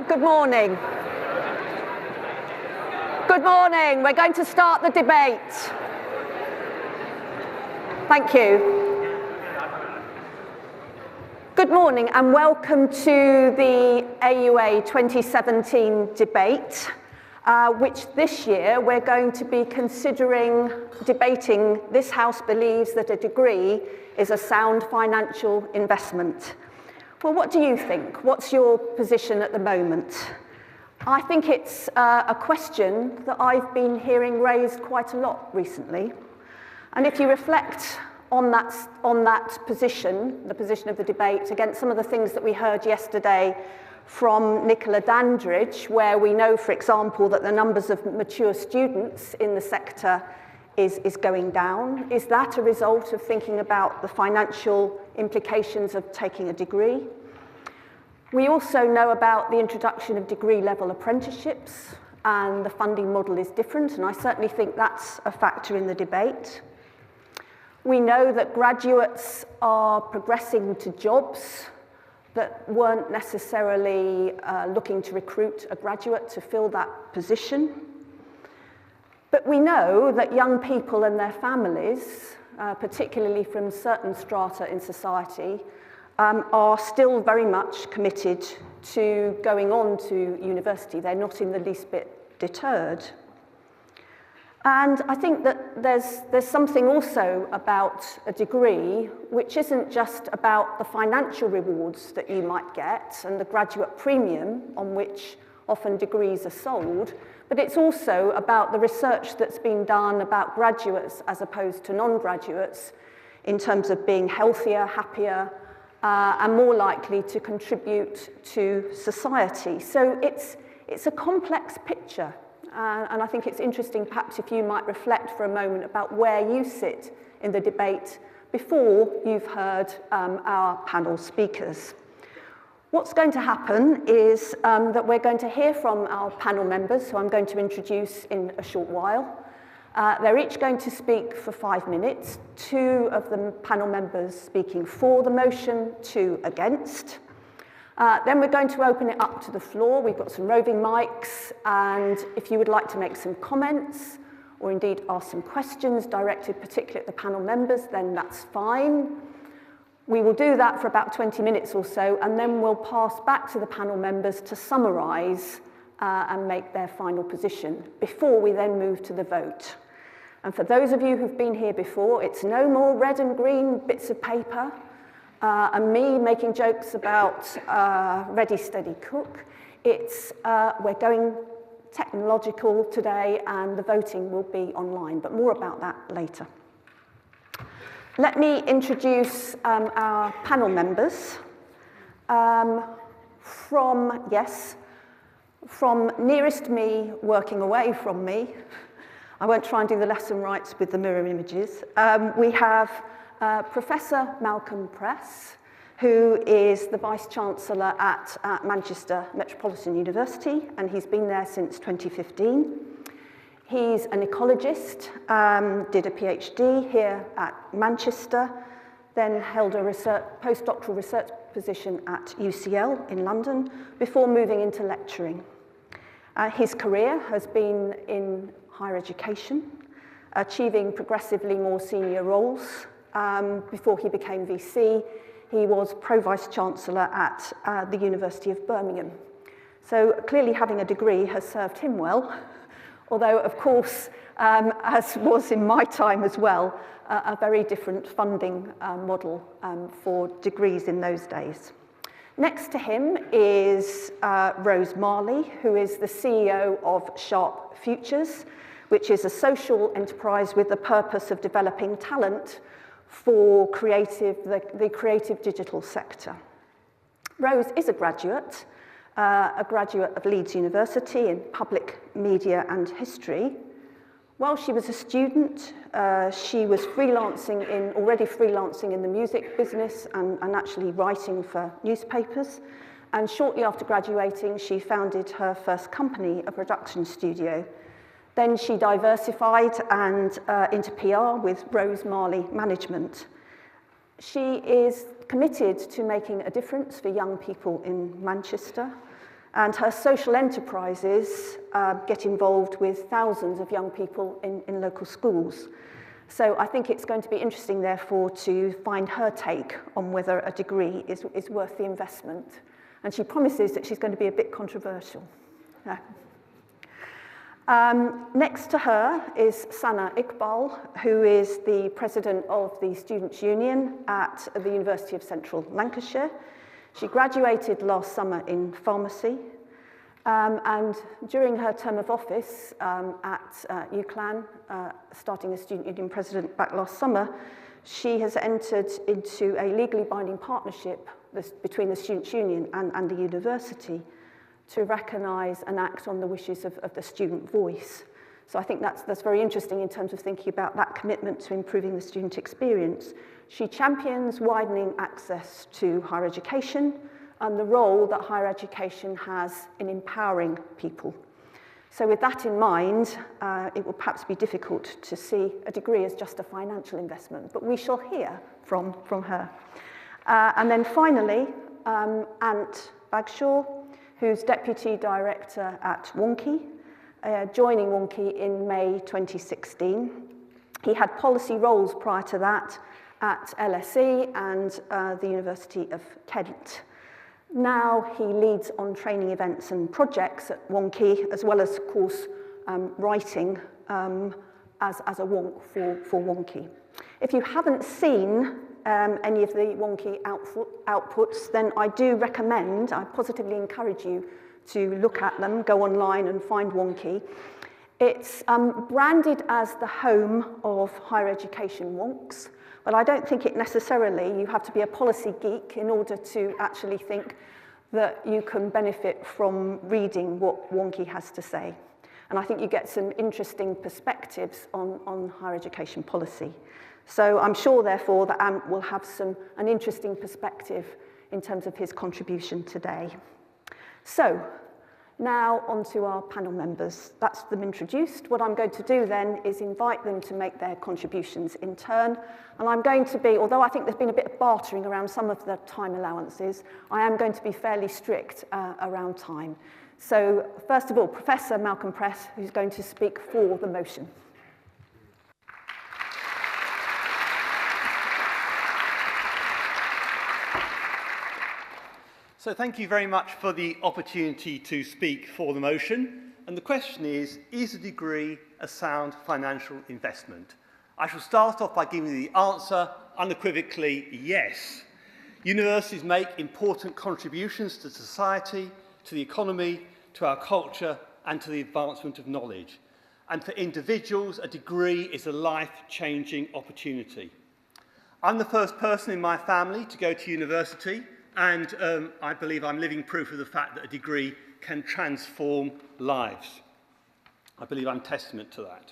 Good morning. Good morning. We're going to start the debate. Thank you. Good morning and welcome to the AUA 2017 debate, which this year we're going to be debating this House believes that a degree is a sound financial investment. Well, what do you think? What's your position at the moment? I think it's a question that I've been hearing raised quite a lot recently. And if you reflect on that position, the position of the debate, against some of the things that we heard yesterday from Nicola Dandridge, where we know, for example, that the numbers of mature students in the sector is going down. Is that a result of thinking about the financial implications of taking a degree? We also know about the introduction of degree-level apprenticeships, and the funding model is different, and I certainly think that's a factor in the debate. We know that graduates are progressing to jobs that weren't necessarily looking to recruit a graduate to fill that position. But we know that young people and their families, particularly from certain strata in society, are still very much committed to going on to university. They're not in the least bit deterred. And I think that there's something also about a degree which isn't just about the financial rewards that you might get and the graduate premium on which often degrees are sold, but it's also about the research that's been done about graduates as opposed to non-graduates in terms of being healthier, happier, and more likely to contribute to society. So it's a complex picture, and I think it's interesting perhaps if you might reflect for a moment about where you sit in the debate before you've heard our panel speakers. What's going to happen is that we're going to hear from our panel members, who I'm going to introduce in a short while. They're each going to speak for 5 minutes, 2 of the panel members speaking for the motion, 2 against. Then we're going to open it up to the floor. We've got some roving mics, and if you would like to make some comments, or indeed ask some questions directed particularly at the panel members, then that's fine. We will do that for about 20 minutes or so, and then we'll pass back to the panel members to summarise and make their final position before we then move to the vote. And for those of you who've been here before, it's no more red and green bits of paper and me making jokes about ready, steady, cook. We're going technological today, and the voting will be online, but more about that later. Let me introduce our panel members. From nearest me, working away from me, I won't try and do the lesson rights with the mirror images. We have Professor Malcolm Press, who is the Vice-Chancellor at Manchester Metropolitan University, and he's been there since 2015. He's an ecologist, did a PhD here at Manchester, then held a postdoctoral research position at UCL in London before moving into lecturing. His career has been in higher education, achieving progressively more senior roles. Before he became VC, he was Pro-Vice-Chancellor at the University of Birmingham. So clearly having a degree has served him well, although, of course, as was in my time as well, a very different funding model for degrees in those days. Next to him is Rose Marley, who is the CEO of Sharp Futures, which is a social enterprise with the purpose of developing talent for the creative digital sector. Rose is a graduate of Leeds University in public media and history. While she was a student, she was already freelancing in the music business and actually writing for newspapers. And shortly after graduating, she founded her first company, a production studio. Then she diversified and into PR with Rose Marley Management. She is committed to making a difference for young people in Manchester. And her social enterprises get involved with thousands of young people in local schools. So I think it's going to be interesting, therefore, to find her take on whether a degree is worth the investment. And she promises that she's going to be a bit controversial. Yeah. Next to her is Sana Iqbal, who is the president of the Students' Union at the University of Central Lancashire. She graduated last summer in pharmacy, and during her term of office at UCLan, starting as Student Union president back last summer, she has entered into a legally binding partnership between the Students' Union and the university to recognise and act on the wishes of the student voice. So I think that's very interesting in terms of thinking about that commitment to improving the student experience. She champions widening access to higher education and the role that higher education has in empowering people. So with that in mind, it will perhaps be difficult to see a degree as just a financial investment, but we shall hear from her. And then finally, Ant Bagshaw, who's Deputy Director at Wonkhe, joining Wonkhe in May 2016. He had policy roles prior to that at LSE and the University of Kent. Now he leads on training events and projects at Wonkhe, as well as, of course, writing as a wonk for Wonkhe. If you haven't seen any of the Wonkhe outputs, then I do recommend, I positively encourage you to look at them, go online and find Wonkhe. It's branded as the home of higher education wonks, but I don't think it necessarily, you have to be a policy geek in order to actually think that you can benefit from reading what Wonkhe has to say. And I think you get some interesting perspectives on higher education policy. So I'm sure, therefore, that Ant will have an interesting perspective in terms of his contribution today. So, now on to our panel members. That's them introduced. What I'm going to do then is invite them to make their contributions in turn. And I'm going to be, although I think there's been a bit of bartering around some of the time allowances, I am going to be fairly strict around time. So, first of all, Professor Malcolm Press, who's going to speak for the motion. So thank you very much for the opportunity to speak for the motion. And the question is a degree a sound financial investment? I shall start off by giving you the answer, unequivocally yes. Universities make important contributions to society, to the economy, to our culture, and to the advancement of knowledge. And for individuals, a degree is a life-changing opportunity. I'm the first person in my family to go to university, and I believe I'm living proof of the fact that a degree can transform lives. I believe I'm testament to that.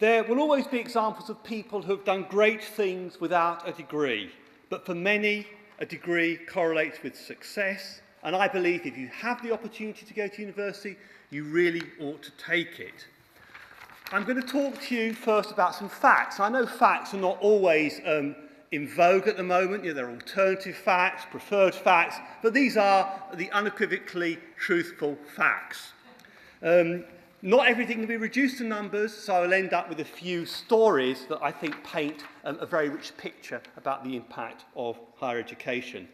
There will always be examples of people who have done great things without a degree, but for many, a degree correlates with success, and I believe if you have the opportunity to go to university, you really ought to take it. I'm going to talk to you first about some facts. I know facts are not always in vogue at the moment. There are alternative facts, preferred facts, but these are the unequivocally truthful facts. Not everything can be reduced to numbers, so I'll end up with a few stories that I think paint a very rich picture about the impact of higher education.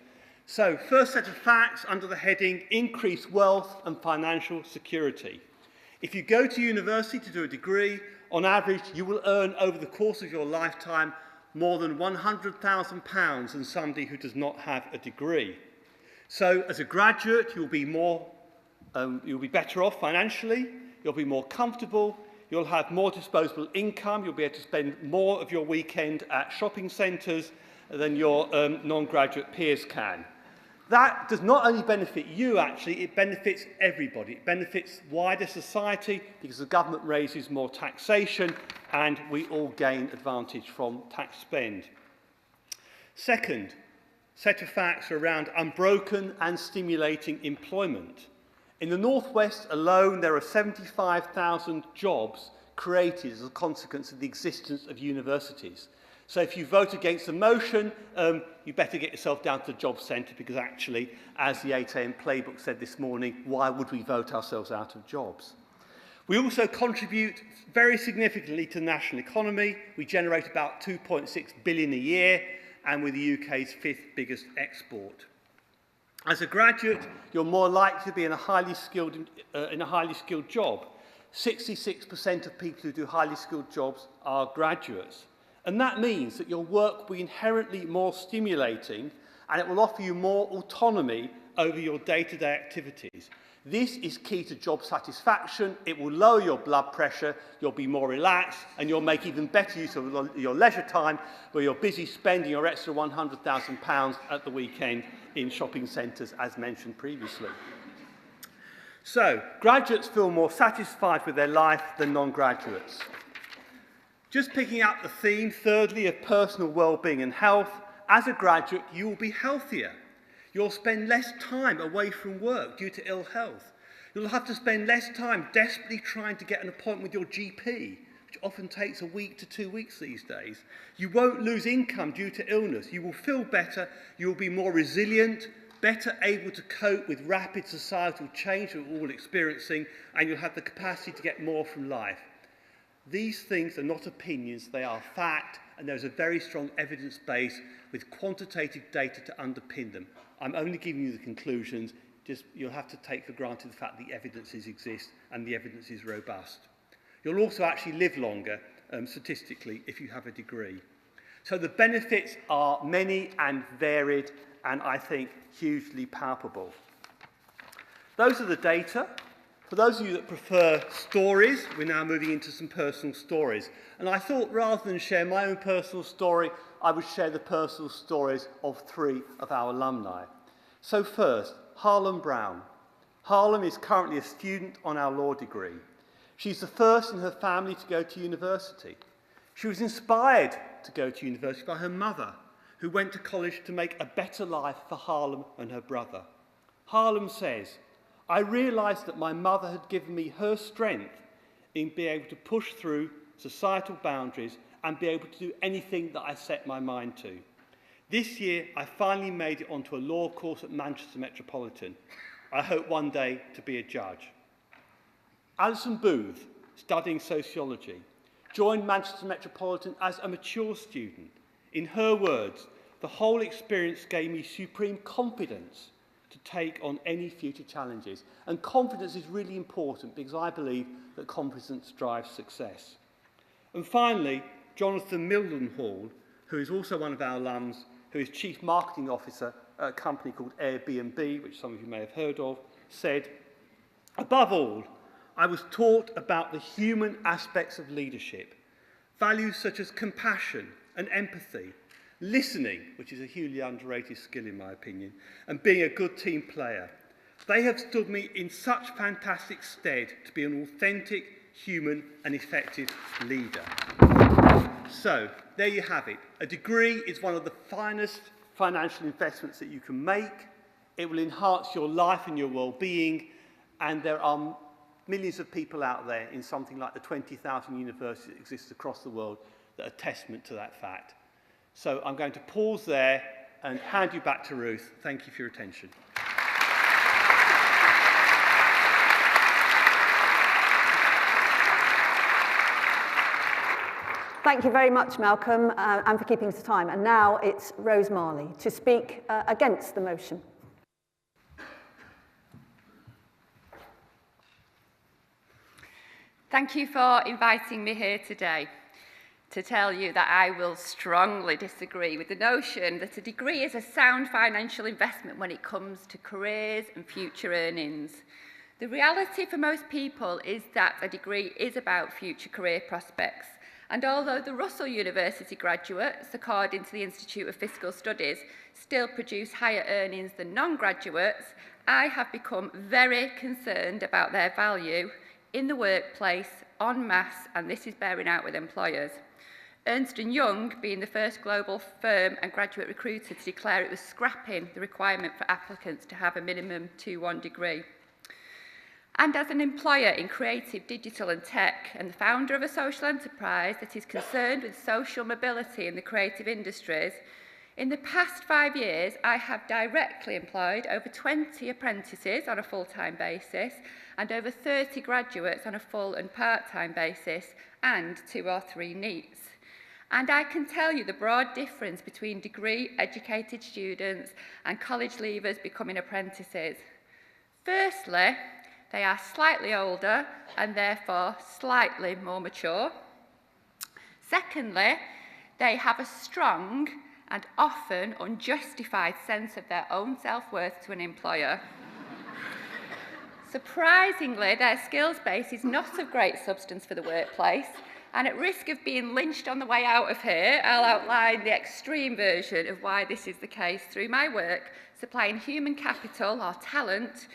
So, first set of facts under the heading increased wealth and financial security. If you go to university to do a degree, on average you will earn over the course of your lifetime more than £100,000 than somebody who does not have a degree. So as a graduate, you'll be better off financially, you'll be more comfortable, you'll have more disposable income, you'll be able to spend more of your weekend at shopping centres than your non-graduate peers can. That does not only benefit you, actually, it benefits everybody. It benefits wider society because the government raises more taxation and we all gain advantage from tax spend. Second set of facts are around unbroken and stimulating employment. In the Northwest alone, there are 75,000 jobs created as a consequence of the existence of universities. So if you vote against the motion, you better get yourself down to the job centre, because actually, as the 8 AM playbook said this morning, why would we vote ourselves out of jobs? We also contribute very significantly to the national economy. We generate about 2.6 billion a year, and we're the UK's 5th biggest export. As a graduate, you're more likely to be in a highly skilled job. 66% of people who do highly skilled jobs are graduates. And that means that your work will be inherently more stimulating, and it will offer you more autonomy over your day-to-day activities. This is key to job satisfaction. It will lower your blood pressure, you'll be more relaxed, and you'll make even better use of your leisure time, where you're busy spending your extra £100,000 at the weekend in shopping centres, as mentioned previously. So, graduates feel more satisfied with their life than non-graduates. Just picking up the theme, thirdly, of personal well-being and health, as a graduate, you will be healthier. You'll spend less time away from work due to ill health. You'll have to spend less time desperately trying to get an appointment with your GP, which often takes a week to 2 weeks these days. You won't lose income due to illness. You will feel better. You will be more resilient, better able to cope with rapid societal change that we're all experiencing, and you'll have the capacity to get more from life. These things are not opinions, they are fact, and there's a very strong evidence base with quantitative data to underpin them. I'm only giving you the conclusions, you'll have to take for granted the fact the evidences exist and the evidence is robust. You'll also actually live longer, statistically, if you have a degree. So the benefits are many and varied, and I think hugely palpable. Those are the data. For those of you that prefer stories, we're now moving into some personal stories. And I thought rather than share my own personal story, I would share the personal stories of 3 of our alumni. So first, Harlem Brown. Harlem is currently a student on our law degree. She's the first in her family to go to university. She was inspired to go to university by her mother, who went to college to make a better life for Harlem and her brother. Harlem says, I realised that my mother had given me her strength in being able to push through societal boundaries and be able to do anything that I set my mind to. This year, I finally made it onto a law course at Manchester Metropolitan. I hope one day to be a judge. Alison Booth, studying sociology, joined Manchester Metropolitan as a mature student. In her words, the whole experience gave me supreme confidence to take on any future challenges. And confidence is really important because I believe that confidence drives success. And finally, Jonathan Mildenhall, who is also one of our alums, who is Chief Marketing Officer at a company called Airbnb, which some of you may have heard of, said, above all, I was taught about the human aspects of leadership, values such as compassion and empathy, listening, which is a hugely underrated skill in my opinion, and being a good team player. They have stood me in such fantastic stead to be an authentic, human and effective leader. So, there you have it. A degree is one of the finest financial investments that you can make. It will enhance your life and your well-being, and there are millions of people out there in something like the 20,000 universities that exist across the world that are testament to that fact. So I'm going to pause there and hand you back to Ruth. Thank you for your attention. Thank you very much, Malcolm, and for keeping to time. And now it's Rose Marley to speak against the motion. Thank you for inviting me here today to tell you that I will strongly disagree with the notion that a degree is a sound financial investment when it comes to careers and future earnings. The reality for most people is that a degree is about future career prospects. And although the Russell University graduates, according to the Institute of Fiscal Studies, still produce higher earnings than non-graduates, I have become very concerned about their value in the workplace, en masse, and this is bearing out with employers. Ernst & Young, being the first global firm and graduate recruiter to declare it was scrapping the requirement for applicants to have a minimum 2-1 degree. And as an employer in creative, digital and tech, and the founder of a social enterprise that is concerned with social mobility in the creative industries, in the past 5 years, I have directly employed over 20 apprentices on a full-time basis and over 30 graduates on a full and part-time basis, and 2 or 3 NEETs. And I can tell you the broad difference between degree-educated students and college leavers becoming apprentices. Firstly, they are slightly older and therefore slightly more mature. Secondly, they have a strong and often unjustified sense of their own self-worth to an employer. Surprisingly, their skills base is not of great substance for the workplace, and at risk of being lynched on the way out of here, I'll outline the extreme version of why this is the case through my work supplying human capital or talent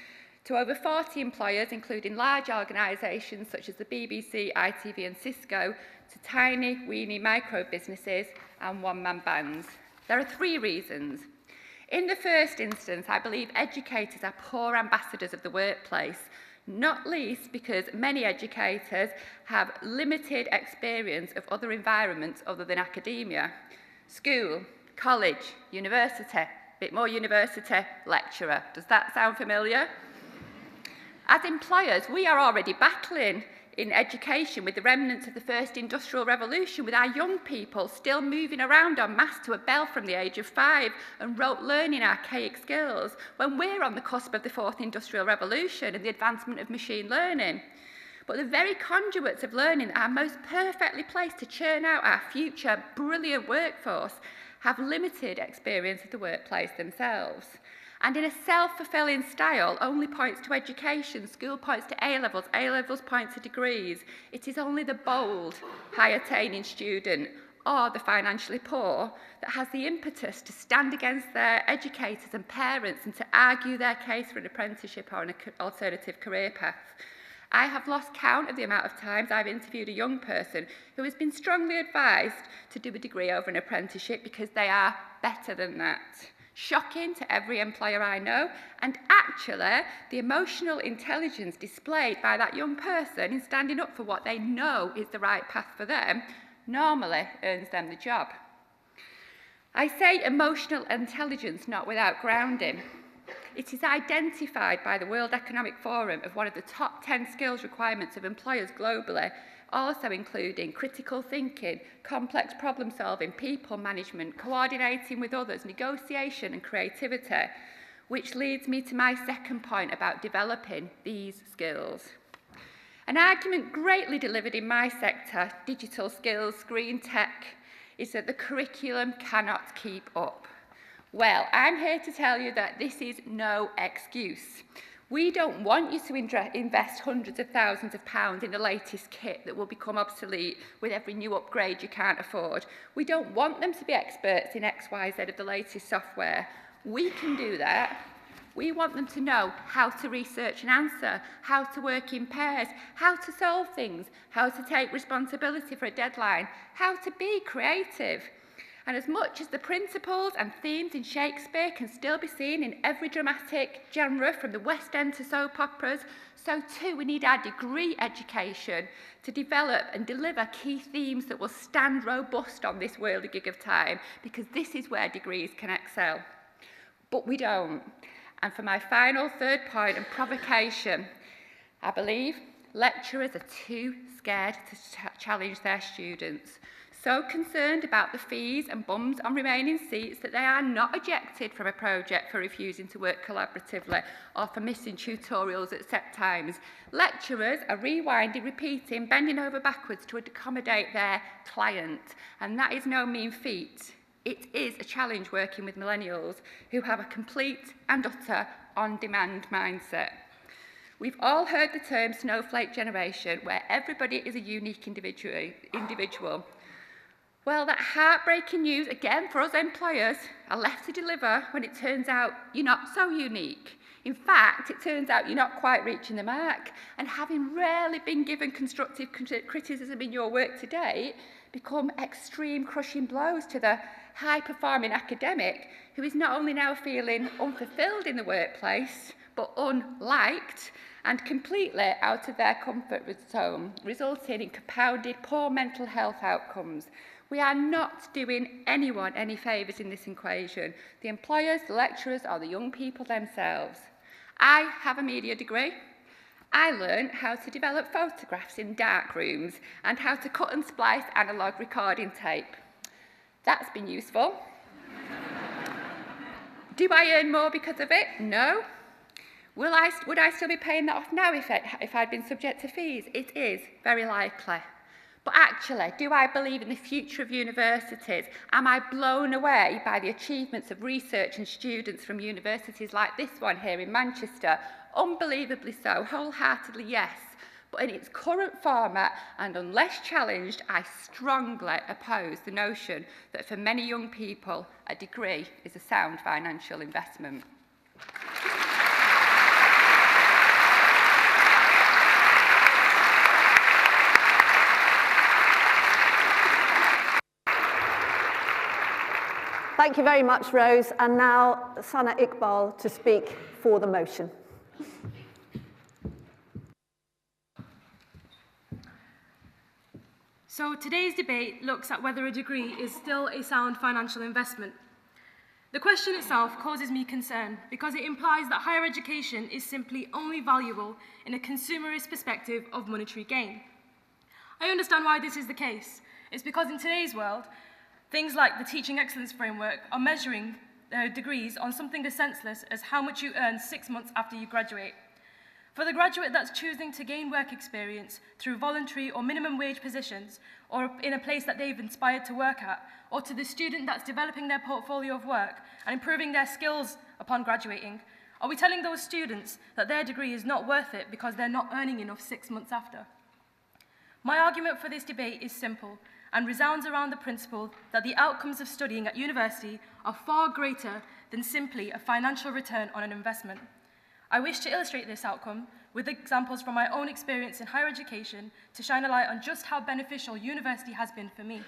to over 40 employers, including large organisations such as the BBC, ITV and Cisco, to tiny, weeny micro businesses and one-man bands. There are 3 reasons. In the first instance, I believe educators are poor ambassadors of the workplace, not least because many educators have limited experience of other environments other than academia. School, college, university, bit more university, lecturer. Does that sound familiar? As employers, we are already battling in education with the remnants of the first industrial revolution, with our young people still moving around en masse to a bell from the age of 5 and rote learning archaic skills, when we're on the cusp of the 4th industrial revolution and the advancement of machine learning. But the very conduits of learning that are most perfectly placed to churn out our future brilliant workforce have limited experience of the workplace themselves. And in a self-fulfilling style, only points to education, school points to A-levels point to degrees. It is only the bold, high-attaining student or the financially poor that has the impetus to stand against their educators and parents and to argue their case for an apprenticeship or an alternative career path. I have lost count of the amount of times I've interviewed a young person who has been strongly advised to do a degree over an apprenticeship because they are better than that. Shocking to every employer I know, and actually the emotional intelligence displayed by that young person in standing up for what they know is the right path for them normally earns them the job. I say emotional intelligence not without grounding. It is identified by the World Economic Forum as one of the top 10 skills requirements of employers globally, also including critical thinking, complex problem solving, people management, coordinating with others, negotiation and creativity, which leads me to my second point about developing these skills. An argument greatly delivered in my sector, digital skills, green tech, is that the curriculum cannot keep up. Well, I'm here to tell you that this is no excuse. We don't want you to invest hundreds of thousands of pounds in the latest kit that will become obsolete with every new upgrade you can't afford. We don't want them to be experts in X, Y, Z of the latest software. We can do that. We want them to know how to research and answer, how to work in pairs, how to solve things, how to take responsibility for a deadline, how to be creative. And as much as the principles and themes in Shakespeare can still be seen in every dramatic genre from the West End to soap operas, so too we need our degree education to develop and deliver key themes that will stand robust on this whirligig of time, because this is where degrees can excel. But we don't. And for my final third point and provocation, I believe lecturers are too scared to challenge their students. So concerned about the fees and bums on remaining seats that they are not ejected from a project for refusing to work collaboratively or for missing tutorials at set times. Lecturers are rewinding, repeating, bending over backwards to accommodate their client, and that is no mean feat. It is a challenge working with millennials who have a complete and utter on-demand mindset. We've all heard the term snowflake generation, where everybody is a unique individual. Well, that heartbreaking news, again for us employers, are left to deliver when it turns out you're not so unique. In fact, it turns out you're not quite reaching the mark, and having rarely been given constructive criticism in your work to date, become extreme crushing blows to the high-performing academic who is not only now feeling unfulfilled in the workplace, but unliked, and completely out of their comfort zone, resulting in compounded poor mental health outcomes. We are not doing anyone any favours in this equation, the employers, the lecturers, or the young people themselves. I have a media degree. I learned how to develop photographs in dark rooms and how to cut and splice analogue recording tape. That's been useful. Do I earn more because of it? No. Would I still be paying that off now if I'd been subject to fees? It is, very likely. But actually, do I believe in the future of universities? Am I blown away by the achievements of research and students from universities like this one here in Manchester? Unbelievably so, wholeheartedly yes. But in its current format, and unless challenged, I strongly oppose the notion that for many young people, a degree is a sound financial investment. Thank you very much, Rose. And now Sana Iqbal to speak for the motion. So today's debate looks at whether a degree is still a sound financial investment. The question itself causes me concern because it implies that higher education is simply only valuable in a consumerist perspective of monetary gain. I understand why this is the case. It's because in today's world, things like the Teaching Excellence Framework are measuring degrees on something as senseless as how much you earn 6 months after you graduate. For the graduate that's choosing to gain work experience through voluntary or minimum wage positions or in a place that they've inspired to work at, or to the student that's developing their portfolio of work and improving their skills upon graduating, are we telling those students that their degree is not worth it because they're not earning enough 6 months after? My argument for this debate is simple and resounds around the principle that the outcomes of studying at university are far greater than simply a financial return on an investment. I wish to illustrate this outcome with examples from my own experience in higher education to shine a light on just how beneficial university has been for me.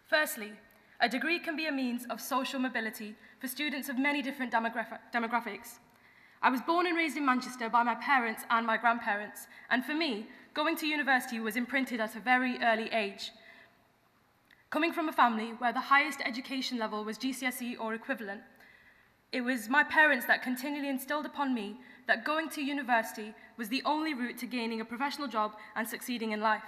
Firstly, a degree can be a means of social mobility for students of many different demographics. I was born and raised in Manchester by my parents and my grandparents, and for me, going to university was imprinted at a very early age. Coming from a family where the highest education level was GCSE or equivalent, it was my parents that continually instilled upon me that going to university was the only route to gaining a professional job and succeeding in life.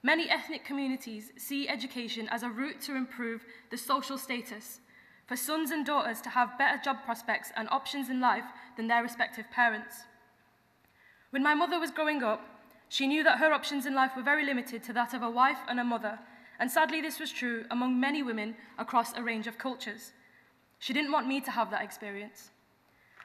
Many ethnic communities see education as a route to improve the social status, for sons and daughters to have better job prospects and options in life than their respective parents. When my mother was growing up, she knew that her options in life were very limited to that of a wife and a mother, and sadly this was true among many women across a range of cultures. She didn't want me to have that experience.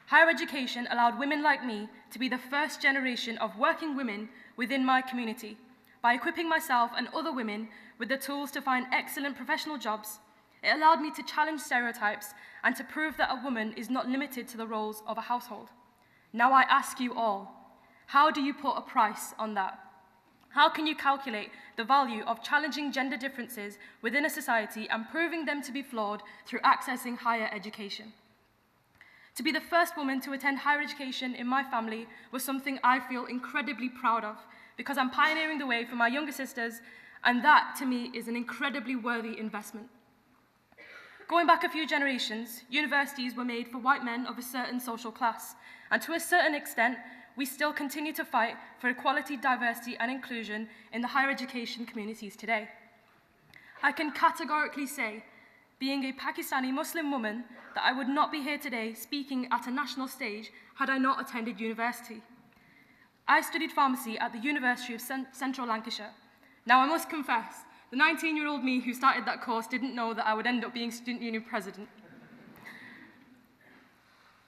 Higher education allowed women like me to be the first generation of working women within my community by equipping myself and other women with the tools to find excellent professional jobs. It allowed me to challenge stereotypes and to prove that a woman is not limited to the roles of a household. Now I ask you all, how do you put a price on that? How can you calculate the value of challenging gender differences within a society and proving them to be flawed through accessing higher education? To be the first woman to attend higher education in my family was something I feel incredibly proud of because I'm pioneering the way for my younger sisters, and that, to me, is an incredibly worthy investment. Going back a few generations, universities were made for white men of a certain social class, and to a certain extent, we still continue to fight for equality, diversity, and inclusion in the higher education communities today. I can categorically say, being a Pakistani Muslim woman, that I would not be here today speaking at a national stage had I not attended university. I studied pharmacy at the University of Central Lancashire. Now, I must confess, the 19-year-old me who started that course didn't know that I would end up being student union president.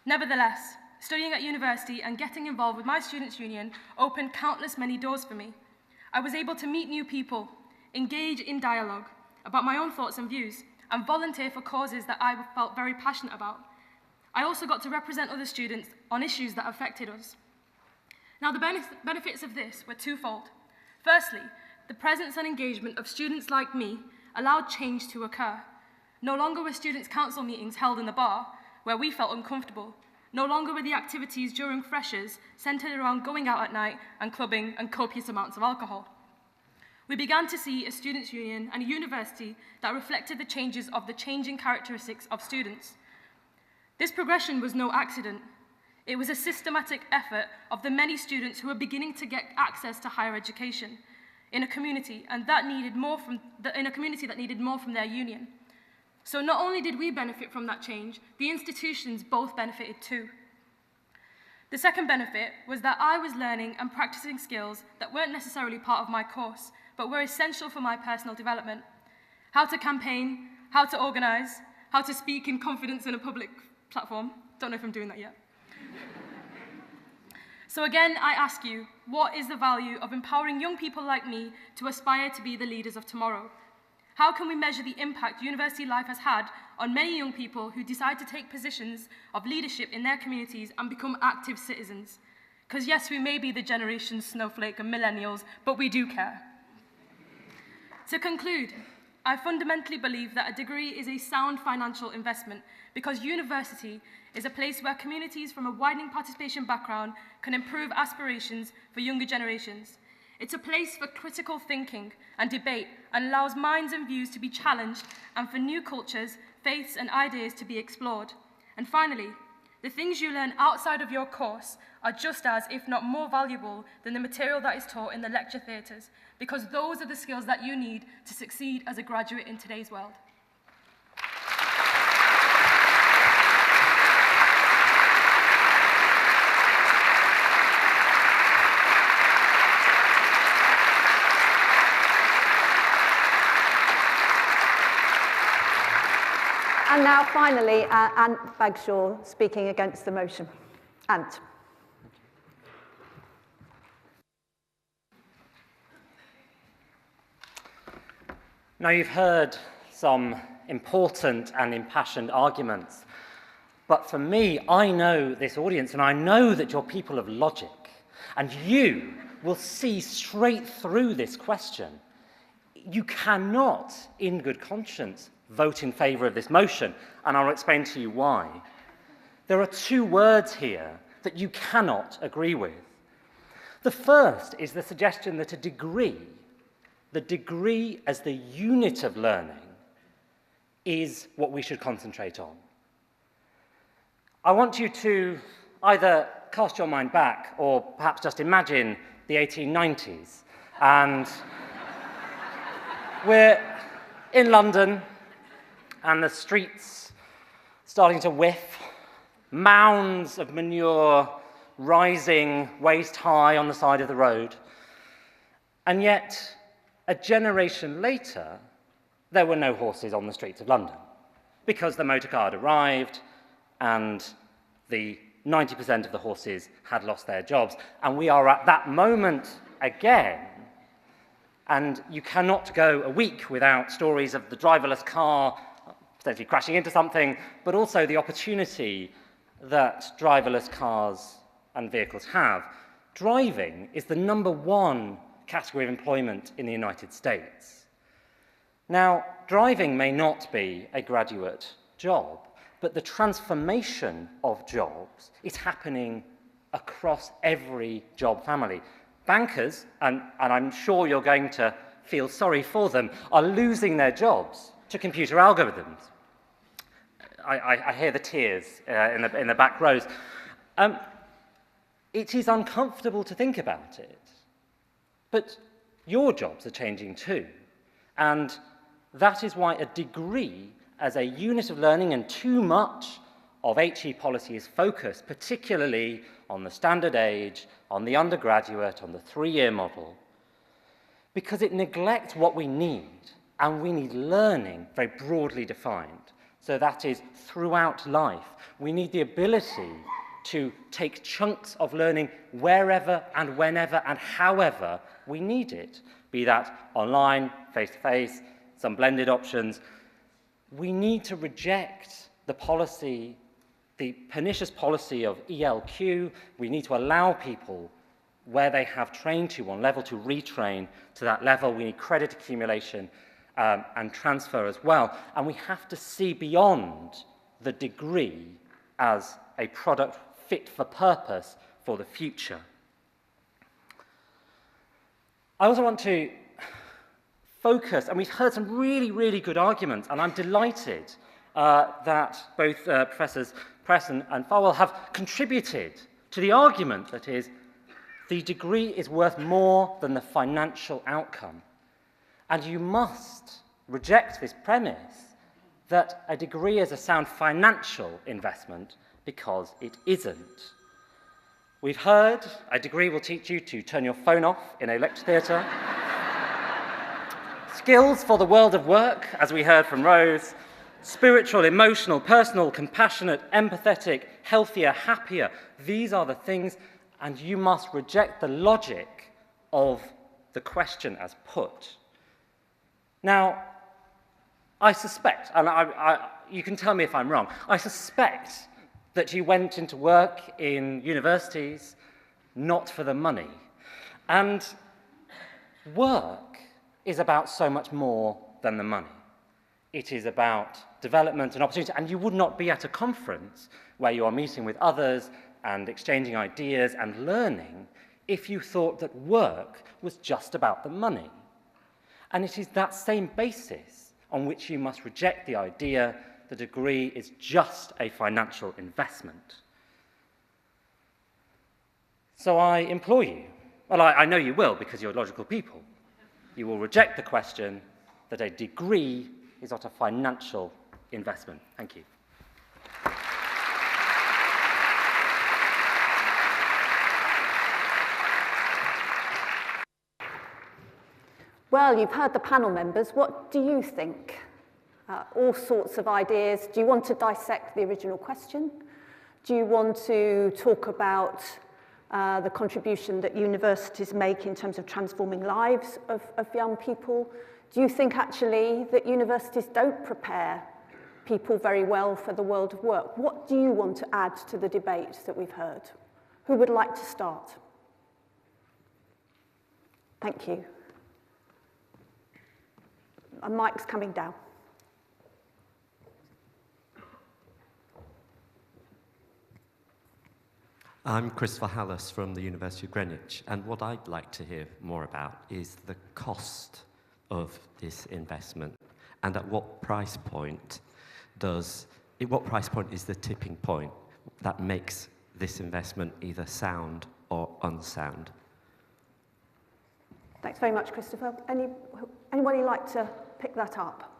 Nevertheless, studying at university and getting involved with my students' union opened countless many doors for me. I was able to meet new people, engage in dialogue about my own thoughts and views, and volunteer for causes that I felt very passionate about. I also got to represent other students on issues that affected us. Now, the benefits of this were twofold. Firstly, the presence and engagement of students like me allowed change to occur. No longer were students' council meetings held in the bar, where we felt uncomfortable. No longer were the activities during freshers centred around going out at night and clubbing and copious amounts of alcohol. We began to see a students' union and a university that reflected the changes of the changing characteristics of students. This progression was no accident. It was a systematic effort of the many students who were beginning to get access to higher education in a community that needed more from their union. So not only did we benefit from that change, the institutions both benefited too. The second benefit was that I was learning and practicing skills that weren't necessarily part of my course, but were essential for my personal development. How to campaign, how to organise, how to speak in confidence in a public platform. Don't know if I'm doing that yet. So again, I ask you, what is the value of empowering young people like me to aspire to be the leaders of tomorrow? How can we measure the impact university life has had on many young people who decide to take positions of leadership in their communities and become active citizens? Because yes, we may be the generation snowflake and millennials, but we do care. To conclude, I fundamentally believe that a degree is a sound financial investment because university is a place where communities from a widening participation background can improve aspirations for younger generations. It's a place for critical thinking and debate and allows minds and views to be challenged and for new cultures, faiths and ideas to be explored. And finally, the things you learn outside of your course are just as, if not more valuable than the material that is taught in the lecture theatres, because those are the skills that you need to succeed as a graduate in today's world. And now, finally, Ant Bagshaw speaking against the motion. Ant. Now, you've heard some important and impassioned arguments, but for me, I know this audience, and I know that you're people of logic, and you will see straight through this question. You cannot, in good conscience, vote in favour of this motion, and I'll explain to you why. There are two words here that you cannot agree with. The first is the suggestion that a degree, the degree as the unit of learning, is what we should concentrate on. I want you to either cast your mind back or perhaps just imagine the 1890s, and we're in London, and the streets starting to whiff, mounds of manure rising waist high on the side of the road. And yet, a generation later, there were no horses on the streets of London because the motor car had arrived and the 90% of the horses had lost their jobs. And we are at that moment again. And you cannot go a week without stories of the driverless car potentially crashing into something, but also the opportunity that driverless cars and vehicles have. Driving is the #1 category of employment in the United States. Now, driving may not be a graduate job, but the transformation of jobs is happening across every job family. Bankers, and I'm sure you're going to feel sorry for them, are losing their jobs to computer algorithms. I hear the tears in the back rows. It is uncomfortable to think about it, but your jobs are changing too. And that is why a degree as a unit of learning, and too much of HE policy is focused particularly on the standard age, on the undergraduate, on the 3-year model, because it neglects what we need, and we need learning very broadly defined. So that is throughout life. We need the ability to take chunks of learning wherever and whenever and however we need it, be that online, face-to-face, some blended options. We need to reject the policy, the pernicious policy of ELQ. We need to allow people where they have trained to one level to retrain to that level. We need credit accumulation and transfer as well. And we have to see beyond the degree as a product fit for purpose for the future. I also want to focus, and we've heard some really, really good arguments, and I'm delighted that both Professors Press and Farwell have contributed to the argument that is, the degree is worth more than the financial outcome. And you must reject this premise that a degree is a sound financial investment, because it isn't. We've heard a degree will teach you to turn your phone off in a lecture theatre. Skills for the world of work, as we heard from Rose. Spiritual, emotional, personal, compassionate, empathetic, healthier, happier. These are the things, and you must reject the logic of the question as put. Now, I suspect, and you can tell me if I'm wrong, I suspect that you went into work in universities not for the money. And work is about so much more than the money. It is about development and opportunity, and you would not be at a conference where you are meeting with others and exchanging ideas and learning if you thought that work was just about the money. And it is that same basis on which you must reject the idea the degree is just a financial investment. So I implore you, well, I know you will because you're logical people, you will reject the question that a degree is not a financial investment. Thank you. Well, you've heard the panel members. What do you think? All sorts of ideas. Do you want to dissect the original question? Do you want to talk about the contribution that universities make in terms of transforming lives of young people? Do you think actually that universities don't prepare people very well for the world of work? What do you want to add to the debate that we've heard? Who would like to start? Thank you. A mic's coming down. I'm Christopher Hallis from the University of Greenwich, and what I'd like to hear more about is the cost of this investment, and at what price point is the tipping point that makes this investment either sound or unsound? Thanks very much, Christopher. Anybody like to pick that up?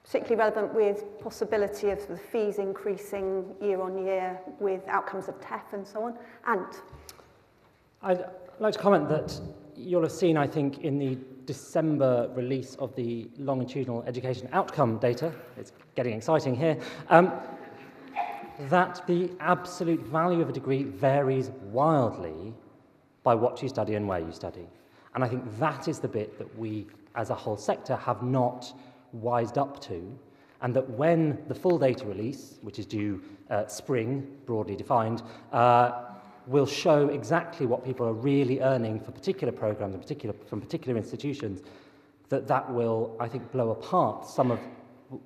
Particularly relevant with possibility of the fees increasing year on year with outcomes of TEF and so on. And I'd like to comment that you'll have seen, I think, in the December release of the longitudinal education outcome data, it's getting exciting here, that the absolute value of a degree varies wildly by what you study and where you study. And I think that is the bit that we, as a whole sector, have not wised up to, and that when the full data release, which is due spring, broadly defined, will show exactly what people are really earning for particular programs, from particular institutions, that will, I think, blow apart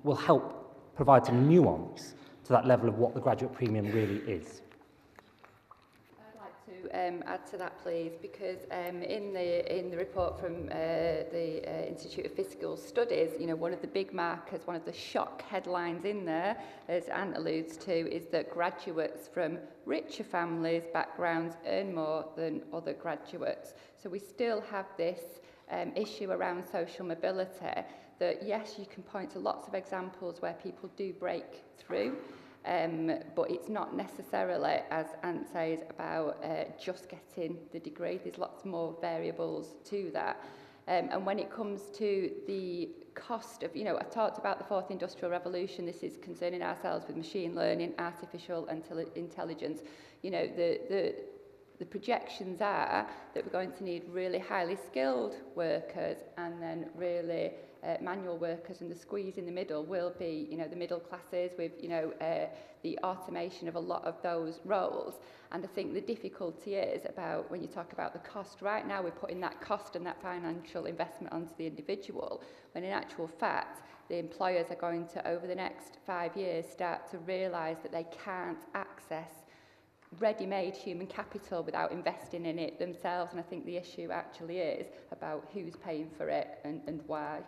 will help provide some nuance to that level of what the graduate premium really is. Add to that, please, because in the report from the Institute of Fiscal Studies, one of the big markers, one of the shock headlines in there, as Anne alludes to, is that graduates from richer families, backgrounds, earn more than other graduates. So we still have this issue around social mobility that, yes, you can point to lots of examples where people do break through, but it's not necessarily, as Ant says, about just getting the degree. There's lots more variables to that. And when it comes to the cost of, I talked about the fourth industrial revolution. This is concerning ourselves with machine learning, artificial intelligence. The projections are that we're going to need really highly skilled workers and then really manual workers, and the squeeze in the middle will be, the middle classes with, the automation of a lot of those roles. And I think the difficulty is about when you talk about the cost. Right now we're putting that cost and that financial investment onto the individual, when in actual fact the employers are going to, over the next 5 years, start to realise that they can't access ready-made human capital without investing in it themselves. And I think the issue actually is about who's paying for it and why.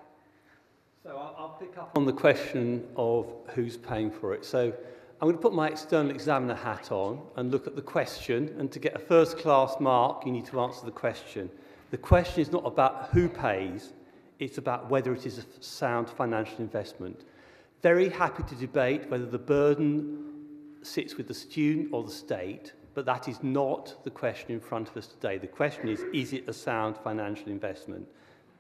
So I'll pick up on the question of who's paying for it. So I'm going to put my external examiner hat on and look at the question. And to get a first-class mark, you need to answer the question. The question is not about who pays, it's about whether it is a sound financial investment. Very happy to debate whether the burden sits with the student or the state, but that is not the question in front of us today. The question is it a sound financial investment?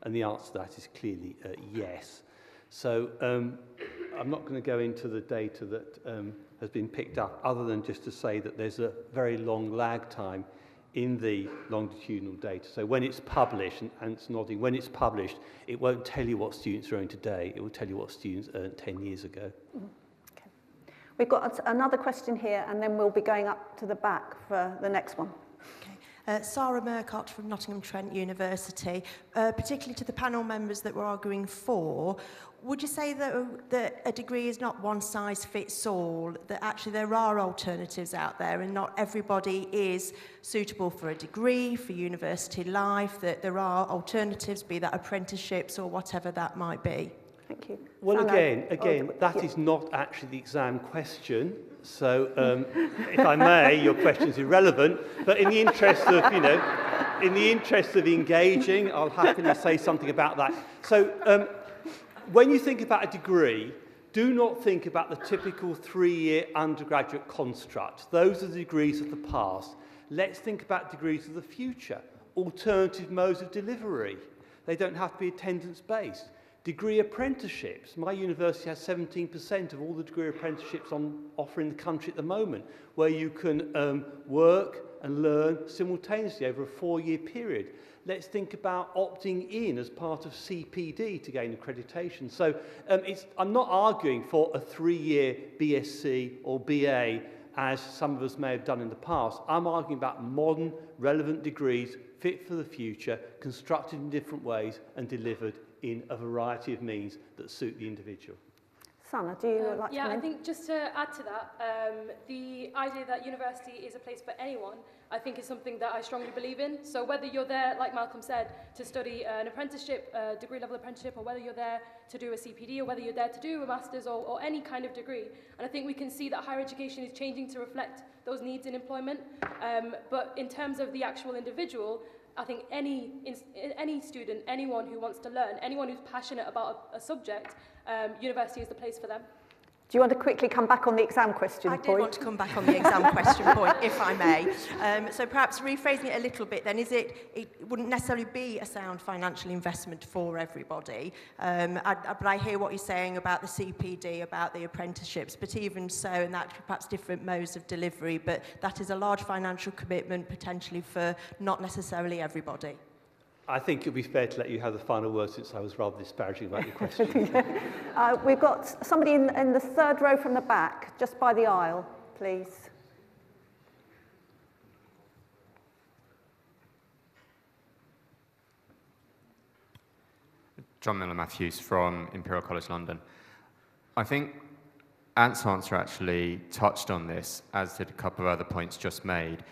And the answer to that is clearly yes. So I'm not going to go into the data that has been picked up, other than just to say that there's a very long lag time in the longitudinal data. So when it's published, and it's nodding, when it's published, it won't tell you what students earn today, it will tell you what students earned 10 years ago. Okay. We've got another question here, and then we'll be going up to the back for the next one. Sarah Murcott from Nottingham Trent University, particularly to the panel members that were arguing for, would you say that a degree is not one size fits all, that actually there are alternatives out there and not everybody is suitable for a degree, for university life, that there are alternatives, be that apprenticeships or whatever that might be? Thank you. Well, Sana, again, that is not actually the exam question. So, if I may, your question is irrelevant. But in the interest of, in the interest of engaging, I'll happily say something about that. So, when you think about a degree, do not think about the typical 3-year undergraduate construct. Those are the degrees of the past. Let's think about degrees of the future. Alternative modes of delivery. They don't have to be attendance-based. Degree apprenticeships. My university has 17% of all the degree apprenticeships on offer in the country at the moment, where you can work and learn simultaneously over a 4-year period. Let's think about opting in as part of CPD to gain accreditation. So I'm not arguing for a 3-year BSc or BA, as some of us may have done in the past. I'm arguing about modern, relevant degrees, fit for the future, constructed in different ways and delivered in a variety of means that suit the individual. Sana, do you like to Yeah, come in? I think just to add to that, the idea that university is a place for anyone, I think is something that I strongly believe in. So whether you're there, like Malcolm said, to study an apprenticeship, a degree-level apprenticeship, or whether you're there to do a CPD, or whether you're there to do a master's or any kind of degree. And I think we can see that higher education is changing to reflect those needs in employment. But in terms of the actual individual, I think any student, anyone who wants to learn, anyone who's passionate about a subject, university is the place for them. Do you want to quickly come back on the exam question point? I did want to come back on the exam question point, if I may. So perhaps rephrasing it a little bit then, it wouldn't necessarily be a sound financial investment for everybody. But I hear what you're saying about the CPD, about the apprenticeships, but even so, and that perhaps different modes of delivery, but that is a large financial commitment potentially for not necessarily everybody. I think it would be fair to let you have the final word, since I was rather disparaging about your question. We've got somebody in the third row from the back, just by the aisle, please. John Miller-Matthews from Imperial College London. I think Ant's answer actually touched on this, as did a couple of other points just made.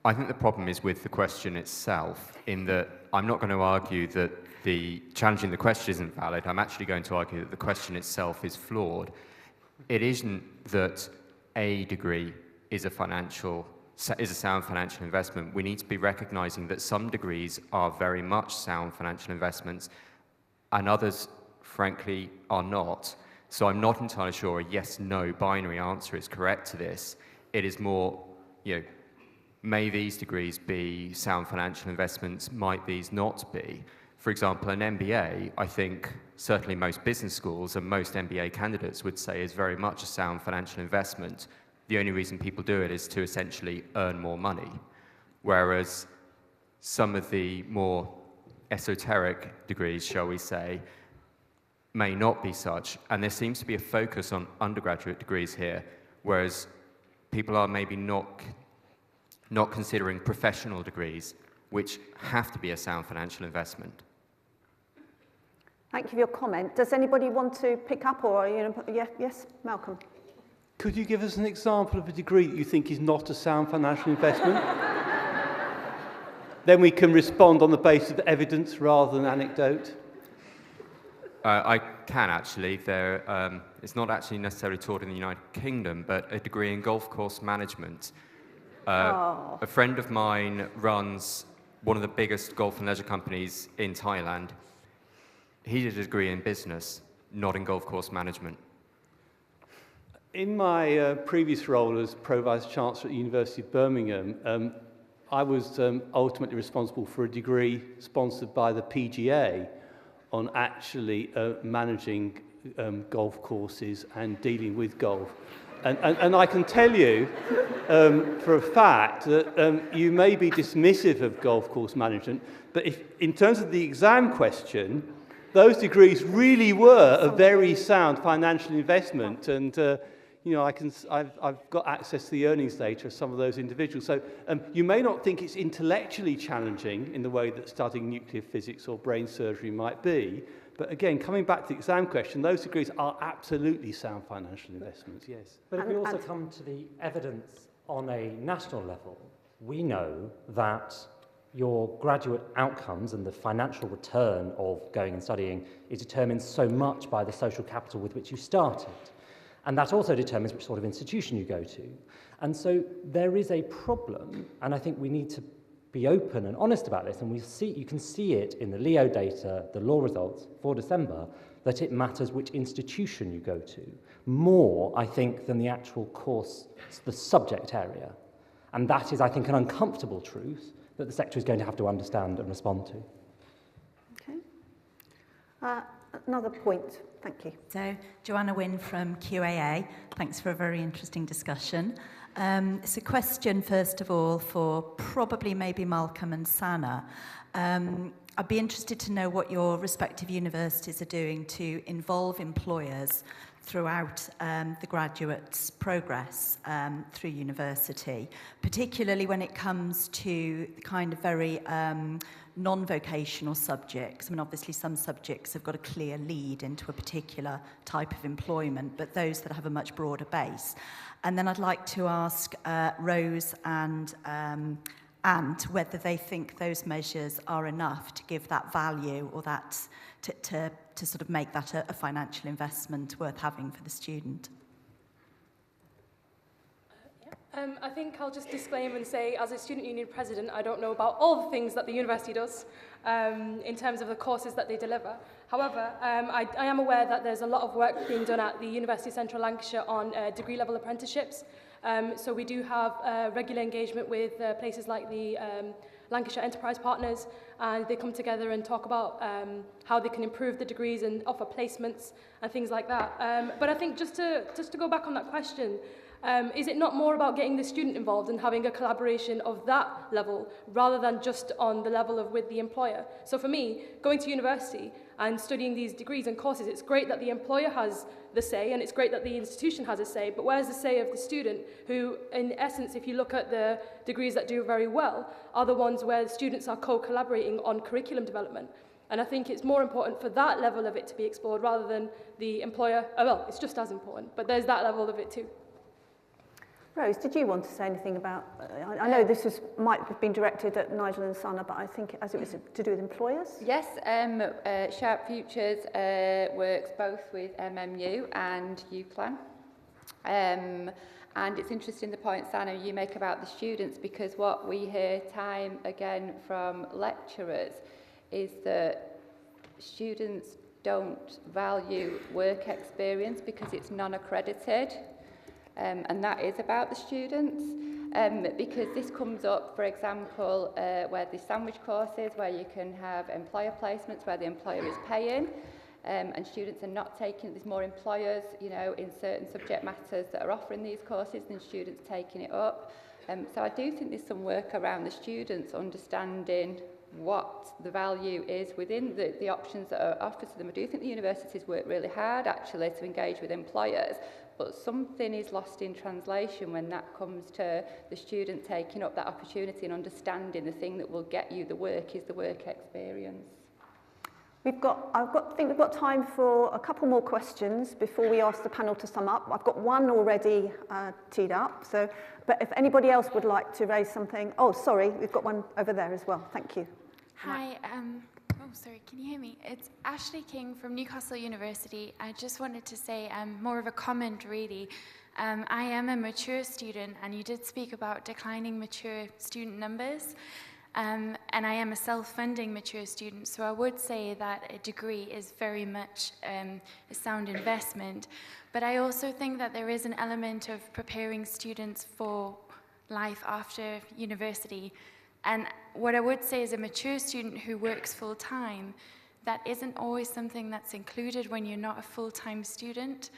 I think the problem is with the question itself, in that I'm not going to argue that challenging the question isn't valid. I'm actually going to argue that the question itself is flawed. It isn't that a degree is a sound financial investment. We need to be recognizing that some degrees are very much sound financial investments and others, frankly, are not. So I'm not entirely sure a yes-no binary answer is correct to this. It is more, may these degrees be sound financial investments, might these not be? For example, an MBA, I think certainly most business schools and most MBA candidates would say is very much a sound financial investment. The only reason people do it is to essentially earn more money. Whereas some of the more esoteric degrees, shall we say, may not be such. And there seems to be a focus on undergraduate degrees here, whereas people are maybe not considering professional degrees, which have to be a sound financial investment. Thank you for your comment. Does anybody want to pick up, or yes, Malcolm? Could you give us an example of a degree that you think is not a sound financial investment? Then we can respond on the basis of evidence rather than anecdote. I can actually. It's not actually necessarily taught in the United Kingdom, but a degree in golf course management. A friend of mine runs one of the biggest golf and leisure companies in Thailand. He did a degree in business, not in golf course management. In my previous role as Pro-Vice Chancellor at the University of Birmingham, I was ultimately responsible for a degree sponsored by the PGA on actually managing golf courses and dealing with golf. And I can tell you for a fact that you may be dismissive of golf course management, but if, in terms of the exam question, those degrees really were a very sound financial investment. And you know, I've got access to the earnings data of some of those individuals. So you may not think it's intellectually challenging in the way that studying nuclear physics or brain surgery might be. But again, coming back to the exam question, those degrees are absolutely sound financial investments, yes. But if we also come to the evidence on a national level, we know that your graduate outcomes and the financial return of going and studying is determined so much by the social capital with which you started. And that also determines which sort of institution you go to. And so there is a problem, and I think we need to be open and honest about this, and you can see it in the Leo data, the law results for December, that it matters which institution you go to, more, I think, than the actual course, the subject area. And that is, I think, an uncomfortable truth that the sector is going to have to understand and respond to. Okay. Another point, thank you. So, Joanna Wynne from QAA. Thanks for a very interesting discussion. It's a question, first of all, for probably maybe Malcolm and Sana. I'd be interested to know what your respective universities are doing to involve employers throughout the graduates' progress through university, particularly when it comes to the kind of very non-vocational subjects. I mean, obviously some subjects have got a clear lead into a particular type of employment, but those that have a much broader base. And then I'd like to ask Rose and Ant whether they think those measures are enough to give that value or that to sort of make that a financial investment worth having for the student. I think I'll just disclaim and say, as a student union president, I don't know about all the things that the university does in terms of the courses that they deliver. However, I am aware that there's a lot of work being done at the University of Central Lancashire on degree-level apprenticeships. So we do have regular engagement with places like the Lancashire Enterprise Partners, and they come together and talk about how they can improve the degrees and offer placements and things like that. But I think just to go back on that question, is it not more about getting the student involved and having a collaboration of that level rather than just on the level of with the employer? So for me, going to university and studying these degrees and courses, it's great that the employer has the say and it's great that the institution has a say, but where's the say of the student who, in essence, if you look at the degrees that do very well, are the ones where the students are co-collaborating on curriculum development? And I think it's more important for that level of it to be explored rather than the employer. Well, it's just as important, but there's that level of it too. Rose, did you want to say anything about, I know this might have been directed at Nigel and Sana, but I think as it was to do with employers? Yes, Sharp Futures works both with MMU and UPlan. And it's interesting the point, Sana, you make about the students, because what we hear time again from lecturers is that students don't value work experience because it's non-accredited. And that is about the students, because this comes up, for example, where the sandwich courses, where you can have employer placements, where the employer is paying, and students are not taking it. There's more employers, you know, in certain subject matters that are offering these courses than students taking it up. So I do think there's some work around the students understanding what the value is within the options that are offered to them. I do think the universities work really hard, actually, to engage with employers, but something is lost in translation when that comes to the student taking up that opportunity and understanding the thing that will get you the work is the work experience. I think we've got time for a couple more questions before we ask the panel to sum up. I've got one already teed up, but if anybody else would like to raise something, oh, sorry, we've got one over there as well. Thank you. Hi, sorry, can you hear me? It's Ashley King from Newcastle University. I just wanted to say more of a comment, really. I am a mature student, and you did speak about declining mature student numbers. And I am a self-funding mature student, so I would say that a degree is very much a sound investment. But I also think that there is an element of preparing students for life after university. And what I would say is a mature student who works full-time, that isn't always something that's included when you're not a full-time student.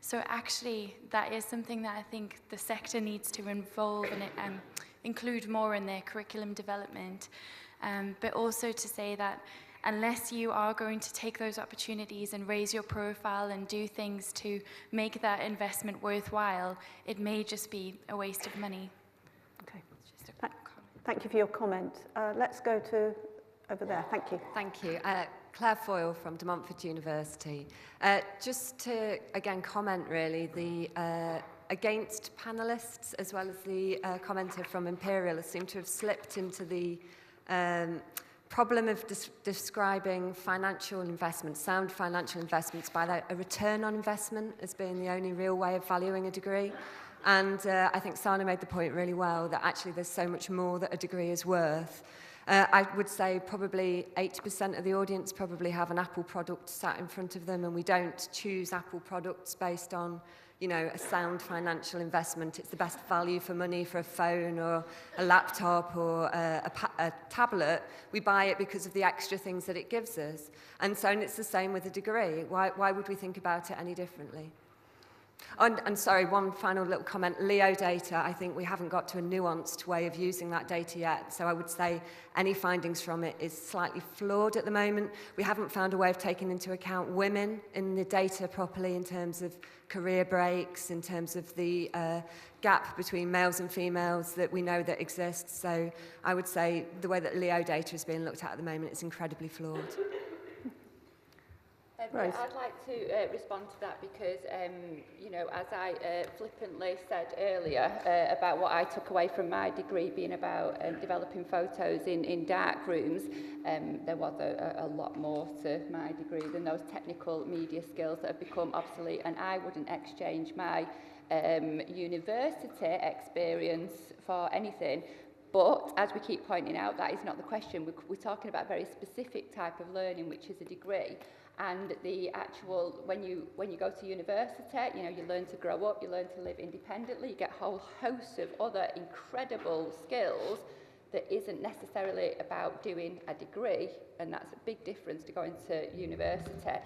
So actually, that is something that I think the sector needs to involve in it and include more in their curriculum development. But also to say that unless you are going to take those opportunities and raise your profile and do things to make that investment worthwhile, it may just be a waste of money. Okay. Thank you for your comment. Let's go to over there. Thank you. Thank you. Claire Foyle from De Montfort University. Just to, again, comment really, the against panellists as well as the commenter from Imperial seem to have slipped into the problem of describing financial investments, sound financial investments, by a return on investment as being the only real way of valuing a degree. And I think Sana made the point really well that actually there's so much more that a degree is worth. I would say probably 80% of the audience probably have an Apple product sat in front of them, and we don't choose Apple products based on, you know, a sound financial investment. It's the best value for money for a phone or a laptop or a tablet. We buy it because of the extra things that it gives us. And so it's the same with a degree. Why would we think about it any differently? And sorry, one final little comment. Leo data, I think we haven't got to a nuanced way of using that data yet. So I would say any findings from it is slightly flawed at the moment. We haven't found a way of taking into account women in the data properly in terms of career breaks, in terms of the gap between males and females that we know that exists. So I would say the way that Leo data is being looked at the moment is incredibly flawed. Right. I'd like to respond to that because, you know, as I flippantly said earlier about what I took away from my degree being about developing photos in dark rooms, there was a lot more to my degree than those technical media skills that have become obsolete, and I wouldn't exchange my university experience for anything. But as we keep pointing out, that is not the question. We're talking about a very specific type of learning, which is a degree. And the actual, when you go to university, you know, you learn to grow up, you learn to live independently, you get a whole host of other incredible skills that isn't necessarily about doing a degree, and that's a big difference to going to university.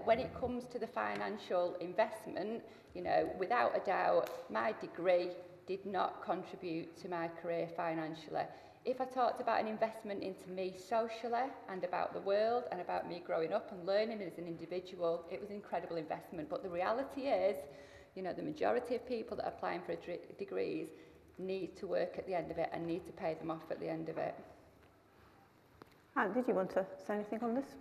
When it comes to the financial investment, you know, without a doubt, my degree did not contribute to my career financially. If I talked about an investment into me socially and about the world and about me growing up and learning as an individual, it was an incredible investment. But the reality is, you know, the majority of people that are applying for degrees need to work at the end of it and need to pay them off at the end of it. Anne, did you want to say anything on this?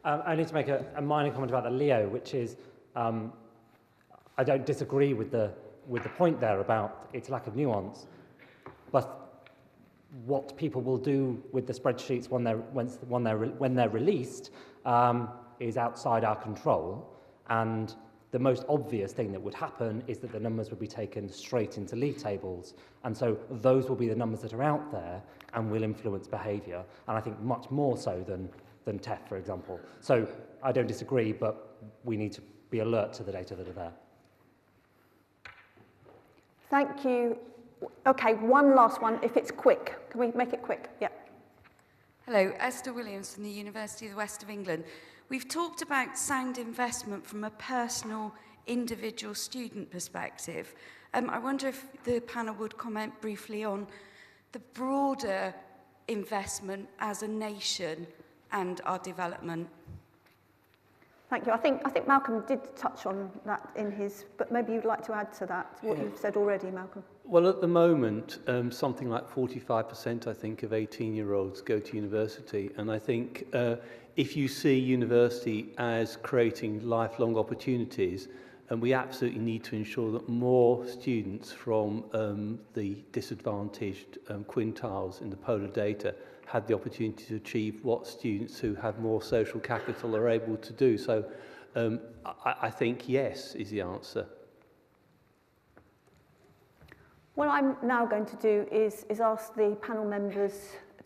I need to make a minor comment about the Leo, which is I don't disagree with the point there about its lack of nuance, but what people will do with the spreadsheets when they're released is outside our control, and the most obvious thing that would happen is that the numbers would be taken straight into league tables, and so those will be the numbers that are out there and will influence behaviour, and I think much more so than TEF, for example. So I don't disagree, but we need to be alert to the data that are there. Thank you. Okay, one last one, if it's quick. Can we make it quick? Yeah. Hello, Esther Williams from the University of the West of England. We've talked about sound investment from a personal, individual student perspective. I wonder if the panel would comment briefly on the broader investment as a nation and our development. Thank you. I think Malcolm did touch on that in his, but maybe you'd like to add to that, what you've said already, Malcolm. Well, at the moment, something like 45%, I think, of 18-year-olds go to university. And I think if you see university as creating lifelong opportunities, and we absolutely need to ensure that more students from the disadvantaged quintiles in the polar data have the opportunity to achieve what students who have more social capital are able to do. So I think yes is the answer. What I'm now going to do is ask the panel members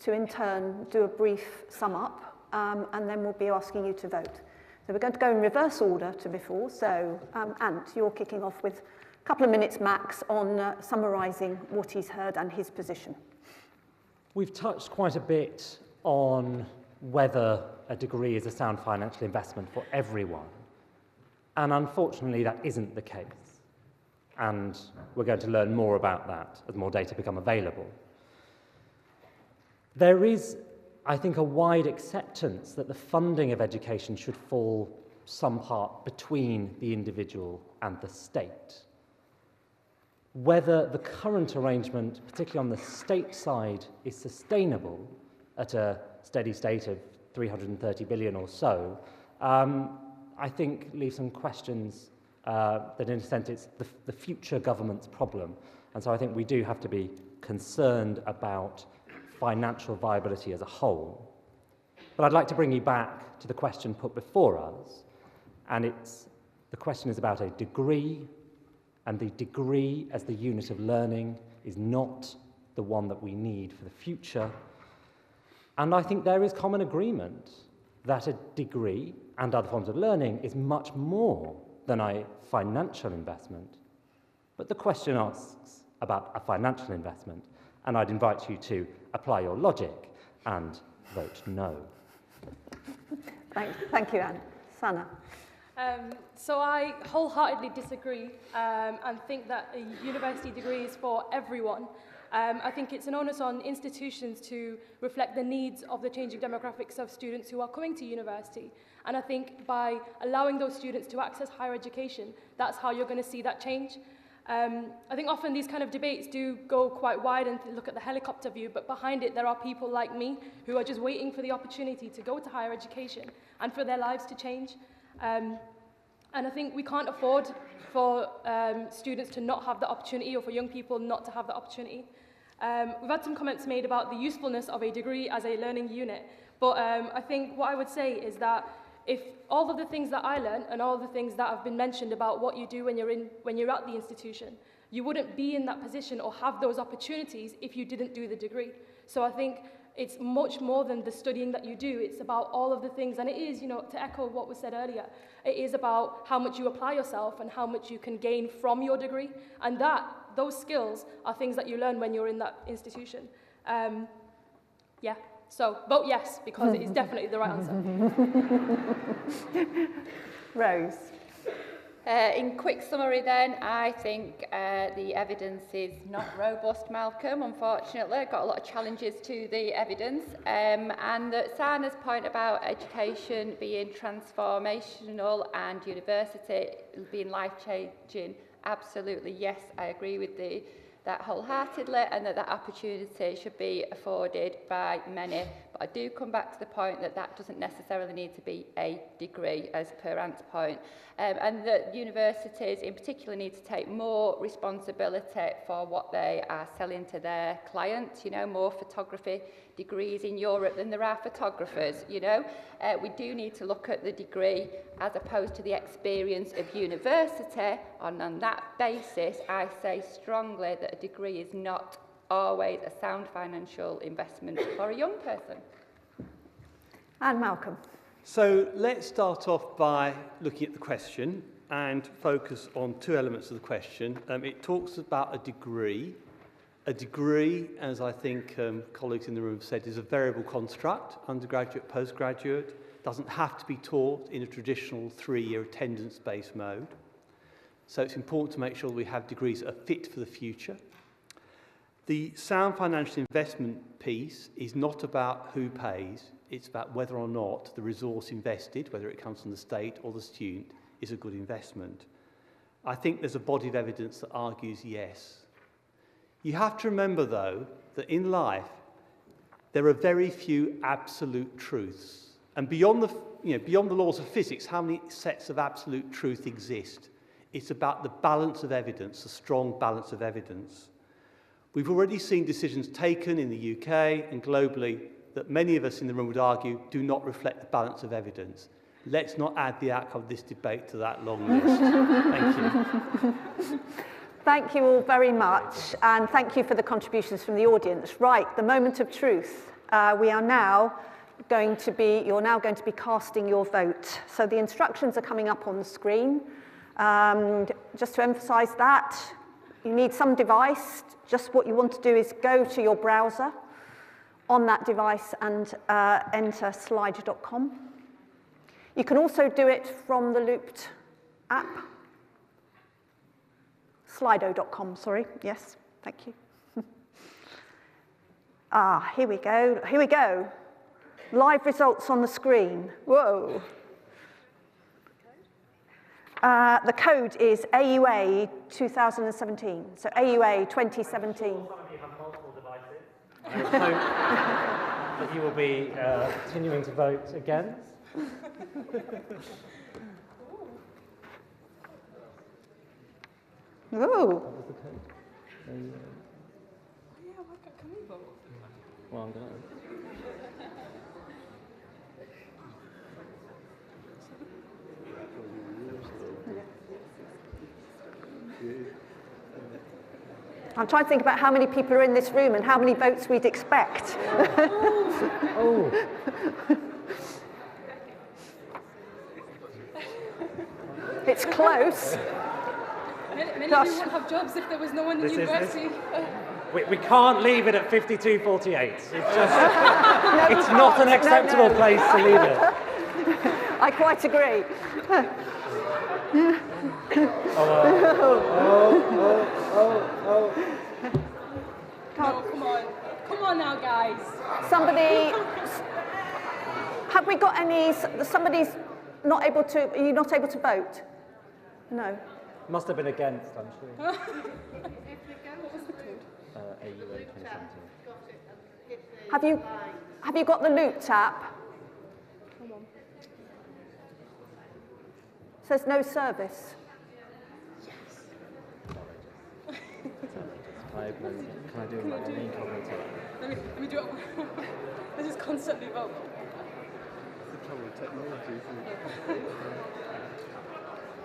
to in turn do a brief sum up, and then we'll be asking you to vote. So we're going to go in reverse order to before. So Ant, you're kicking off with a couple of minutes max on summarising what he's heard and his position. We've touched quite a bit on whether a degree is a sound financial investment for everyone. And unfortunately, that isn't the case. And we're going to learn more about that as more data become available. There is, I think, a wide acceptance that the funding of education should fall some part between the individual and the state. Whether the current arrangement, particularly on the state side, is sustainable at a steady state of 330 billion or so, I think leaves some questions that in a sense it's the future government's problem. And so I think we do have to be concerned about financial viability as a whole. But I'd like to bring you back to the question put before us, and the question is about a degree, and the degree as the unit of learning is not the one that we need for the future. And I think there is common agreement that a degree and other forms of learning is much more than a financial investment. But the question asks about a financial investment, and I'd invite you to apply your logic and vote no. Thank you, Anne. Sana. So I wholeheartedly disagree and think that a university degree is for everyone. I think it's an onus on institutions to reflect the needs of the changing demographics of students who are coming to university. And I think by allowing those students to access higher education, that's how you're going to see that change. I think often these kind of debates do go quite wide and look at the helicopter view, but behind it there are people like me who are just waiting for the opportunity to go to higher education and for their lives to change. And I think we can't afford for students to not have the opportunity, or for young people not to have the opportunity. We've had some comments made about the usefulness of a degree as a learning unit, but I think what I would say is that if all of the things that I learned and all of the things that have been mentioned about what you do when you're at the institution, you wouldn't be in that position or have those opportunities if you didn't do the degree. So I think it's much more than the studying that you do. It's about all of the things, and it is, to echo what was said earlier, it is about how much you apply yourself and how much you can gain from your degree, and those skills are things that you learn when you're in that institution. So vote yes, because it is definitely the right answer. Rose. In quick summary then, I think the evidence is not robust, Malcolm, unfortunately. Got a lot of challenges to the evidence. And Sana's point about education being transformational and university being life-changing, absolutely yes, I agree with that wholeheartedly, and that opportunity should be afforded by many. But I do come back to the point that doesn't necessarily need to be a degree, as per Ant's point. And that universities in particular need to take more responsibility for what they are selling to their clients. More photography degrees in Europe than there are photographers. We do need to look at the degree as opposed to the experience of university. And on that basis, I say strongly that a degree is not always a sound financial investment for a young person. And Malcolm. So let's start off by looking at the question and focus on two elements of the question. It talks about a degree. A degree, as I think colleagues in the room have said, is a variable construct, undergraduate, postgraduate, doesn't have to be taught in a traditional 3-year attendance-based mode. So it's important to make sure that we have degrees that are fit for the future. The sound financial investment piece is not about who pays, it's about whether or not the resource invested, whether it comes from the state or the student, is a good investment. I think there's a body of evidence that argues yes. You have to remember, though, that in life, there are very few absolute truths. And beyond the laws of physics, how many sets of absolute truth exist? It's about the balance of evidence, the strong balance of evidence. We've already seen decisions taken in the UK and globally that many of us in the room would argue do not reflect the balance of evidence. Let's not add the outcome of this debate to that long list. Thank you. Thank you all very much, and thank you for the contributions from the audience. Right, the moment of truth. You're now going to be casting your vote. So the instructions are coming up on the screen. Just to emphasize that, you need some device. Just what you want to do is go to your browser on that device and enter slido.com. You can also do it from the Looped app. Slido.com, sorry. Yes, thank you. Here we go. Here we go. Live results on the screen. Whoa. The code is AUA 2017. So AUA 2017. Some of you have multiple devices. I hope that you will be continuing to vote again. Ooh. Well, I'm going to. I'm trying to think about how many people are in this room and how many votes we'd expect. Oh. It's close. Many of you wouldn't have jobs if there was no one in university. We can't leave it at 52-48. It's just, it's not an acceptable place to leave it. I quite agree. No, come on. Come on now, guys. Somebody, have we got any, somebody's not able to, are you not able to vote? No. Must have been against, I'm sure. What was the code? AUA 2017. Have you got the Looped app? Come on. Says no service. Can I do my incognito? Let me do it. This is constantly vote. It's the trouble with technology, isn't it?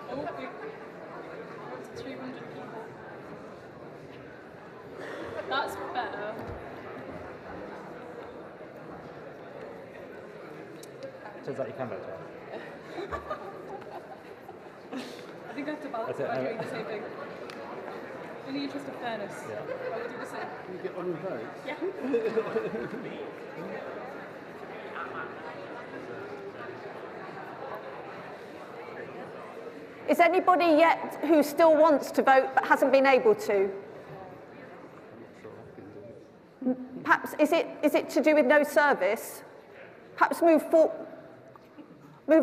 Oh, it's 300 people. That's better. Turns out you can vote. I think I have to balance it by doing the same thing. In the interest of fairness, I will do the same. You get on with votes? Yeah. Is anybody yet who still wants to vote but hasn't been able to? Perhaps, is it to do with no service? Perhaps move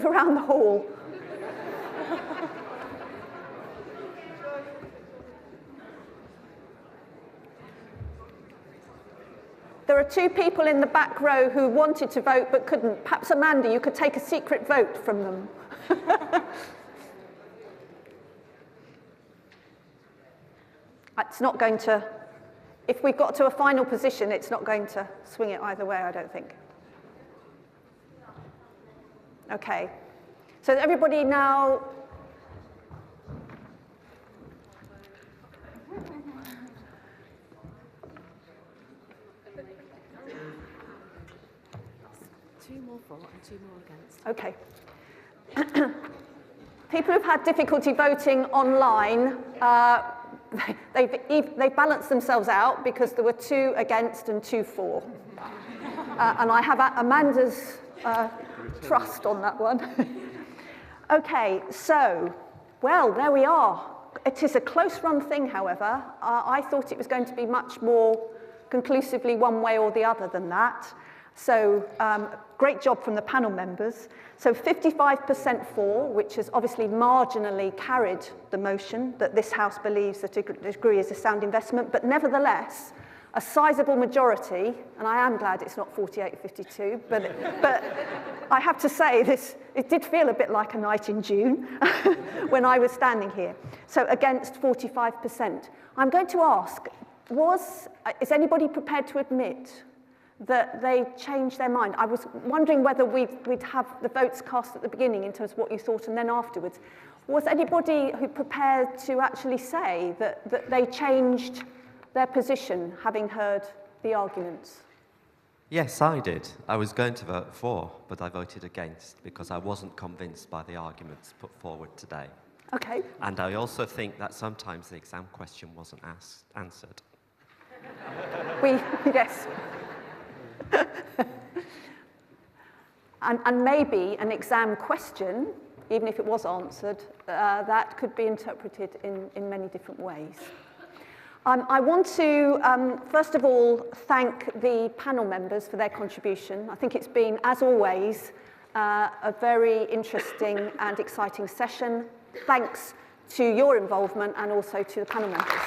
around the hall. There are two people in the back row who wanted to vote but couldn't. Perhaps, Amanda, you could take a secret vote from them. It's not going to, if we got to a final position, it's not going to swing it either way, I don't think. Okay. So everybody now... Two more for and two more against. Okay. People who've had difficulty voting online, they've balanced themselves out because there were 2 against and 2 for. And I have Amanda's trust on that one. Okay, so, well, there we are. It is a close-run thing, however. I thought it was going to be much more conclusively one way or the other than that. So great job from the panel members. So 55% for, which has obviously marginally carried the motion that this House believes that a degree is a sound investment, but nevertheless, a sizable majority, and I am glad it's not 48-52, but I have to say it did feel a bit like a night in June when I was standing here. So against 45%. I'm going to ask, is anybody prepared to admit that they changed their mind? I was wondering whether we'd have the votes cast at the beginning in terms of what you thought and then afterwards. Was anybody who prepared to actually say that they changed their position, having heard the arguments? Yes, I did. I was going to vote for, but I voted against because I wasn't convinced by the arguments put forward today. Okay. And I also think that sometimes the exam question wasn't answered. Yes. and maybe an exam question, even if it was answered, that could be interpreted in many different ways. I want to, first of all, thank the panel members for their contribution. I think it's been, as always, a very interesting and exciting session. Thanks to your involvement and also to the panel members.